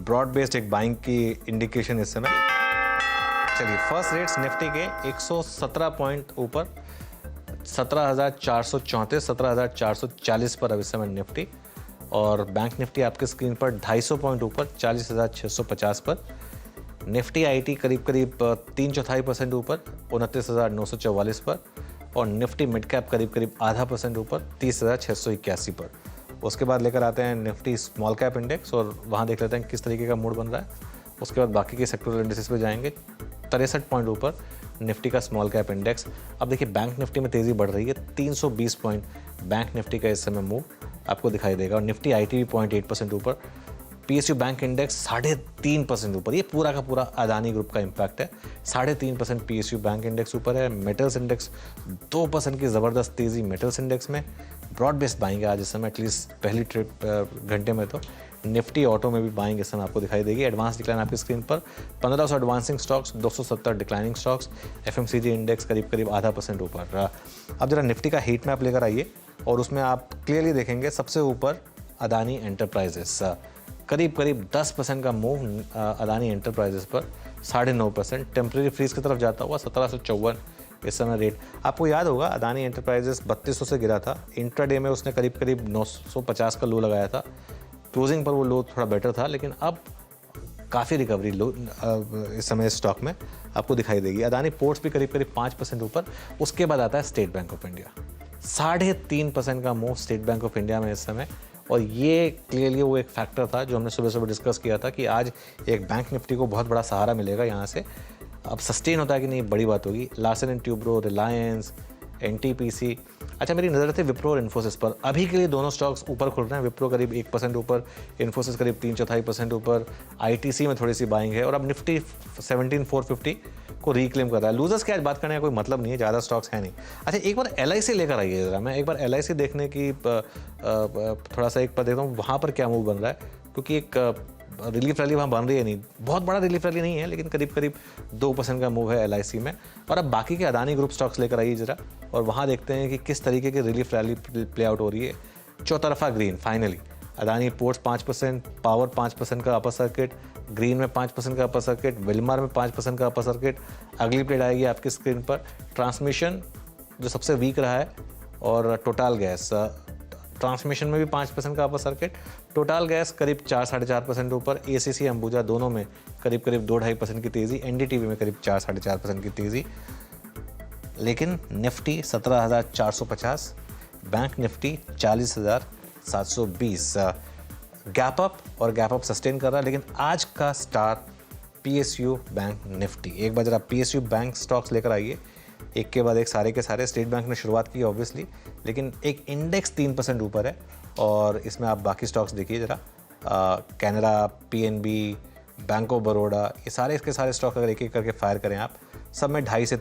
Broad based एक buying की indication इस समय। चलिए फर्स्ट रेट्स निफ्टी के 117 पॉइंट ऊपर 17,434 17,440 पर अब इस समय निफ्टी, और बैंक निफ्टी आपके स्क्रीन पर 250 पॉइंट ऊपर 40,650 पर। निफ्टी आईटी करीब करीब 3/4% ऊपर 29,944 पर, और निफ्टी मिड कैप करीब करीब 0.5% ऊपर 30,681 पर। उसके बाद लेकर आते हैं निफ्टी स्मॉल कैप इंडेक्स, और वहाँ देख लेते हैं किस तरीके का मूड बन रहा है। उसके बाद बाकी के सेक्टरल इंडेक्सेस पे जाएंगे। 63 पॉइंट ऊपर निफ्टी का स्मॉल कैप इंडेक्स। अब देखिए बैंक निफ्टी में तेज़ी बढ़ रही है, 320 पॉइंट बैंक निफ्टी का इस समय मूव आपको दिखाई देगा, और निफ्टी आईटी भी 0.8% ऊपर। पीएसयू बैंक इंडेक्स 3.5% ऊपर। ये पूरा का पूरा अदानी ग्रुप का इम्पैक्ट है। 3.5% पीएसयू बैंक इंडेक्स ऊपर है। मेटल्स इंडेक्स 2% की ज़बरदस्त तेज़ी मेटल्स इंडेक्स में। ब्रॉड बेस्ड बाइंग है आज इस समय, एटलीस्ट पहली घंटे में तो। निफ्टी ऑटो में भी बाइंग इस समय आपको दिखाई देगी। एडवांस डिक्लाइन आपकी स्क्रीन पर 1500 advancing stocks, 270 declining stocks. FMCG index करीब करीब 0.5% ऊपर। अब जरा निफ्टी का हीट मैप लेकर आइए, और उसमें आप क्लियरली देखेंगे सबसे ऊपर अदानी एंटरप्राइजेस, करीब करीब 10% का मूव अदानी एंटरप्राइजेस पर, 9.5%। टेम्प्रेरी फ्रीज की तरफ जाता हुआ 1754 इस समय रेट। आपको याद होगा अदानी एंटरप्राइजेस 3200 से गिरा था, इंट्राडे में उसने करीब करीब 950 का लो लगाया था। क्लोजिंग पर वो लो थोड़ा बेटर था, लेकिन अब काफ़ी रिकवरी लो इस समय स्टॉक में आपको दिखाई देगी। अदानी पोर्ट्स भी करीब करीब 5% ऊपर। उसके बाद आता है स्टेट बैंक ऑफ इंडिया, 3.5% का move state bank of India में इस समय। और ये क्लियरली वो एक फैक्टर था जो हमने सुबह सुबह डिस्कस किया था कि आज एक बैंक निफ्टी को बहुत बड़ा सहारा मिलेगा यहाँ से। अब सस्टेन होता है कि नहीं, बड़ी बात होगी। Larsen and Toubro, Reliance, NTPC. अच्छा, मेरी नज़र थी विप्रो और इन्फोसिस पर। अभी के लिए दोनों स्टॉक्स ऊपर खुल रहे हैं। विप्रो करीब 1% ऊपर, इन्फोसिस करीब 3/4% ऊपर। आईटीसी में थोड़ी सी बाइंग है, और अब निफ्टी 17,450 को रिक्लेम कर रहा है। लूजर्स की आज बात करने का कोई मतलब नहीं है, ज़्यादा स्टॉक्स है नहीं। अच्छा, एक बार एलआईसी लेकर आइए ज़रा। मैं एक बार एलआईसी देखने की थोड़ा सा एक बार देखता हूँ वहाँ पर क्या मूव बन रहा है, क्योंकि एक रिलीफ रैली वहाँ बन रही है। नहीं, बहुत बड़ा रिलीफ रैली नहीं है, लेकिन करीब करीब 2% का मूव है एलआईसी में। और अब बाकी के अदानी ग्रुप स्टॉक्स लेकर आइए ज़रा, और वहाँ देखते हैं कि किस तरीके की रिलीफ रैली प्ले आउट हो रही है। चौतरफा green finally. Adani ports 5%, power 5% का अपर सर्किट, ग्रीन में 5% का अपर सर्किट, विलमार में 5% का अपर सर्किट। अगली प्लेट आएगी आपकी स्क्रीन पर ट्रांसमिशन, जो सबसे वीक रहा है, और टोटल गैस। ट्रांसमिशन में भी 5% का अपर सर्किट, टोटल गैस करीब 4-4.5% ऊपर। एसीसी अंबुजा दोनों में करीब करीब 2-2.5% की तेज़ी। एनडीटीवी में करीब 4-4.5% की तेज़ी। लेकिन Nifty 17,450, bank Nifty 40,720। Gap up, और गैप अप सस्टेन कर रहा है। लेकिन आज का स्टार पीएसयू बैंक निफ्टी। एक बार जरा पीएसयू बैंक स्टॉक्स लेकर आइए, एक के बाद एक सारे के सारे। स्टेट बैंक ने शुरुआत की ऑब्वियसली, लेकिन एक इंडेक्स 3% ऊपर है। और इसमें आप बाकी स्टॉक्स देखिए ज़रा, Canara, PNB, bank of Baroda, ये सारे इसके सारे स्टॉक अगर एक एक करके फायर करें आप, सब में 2.5 से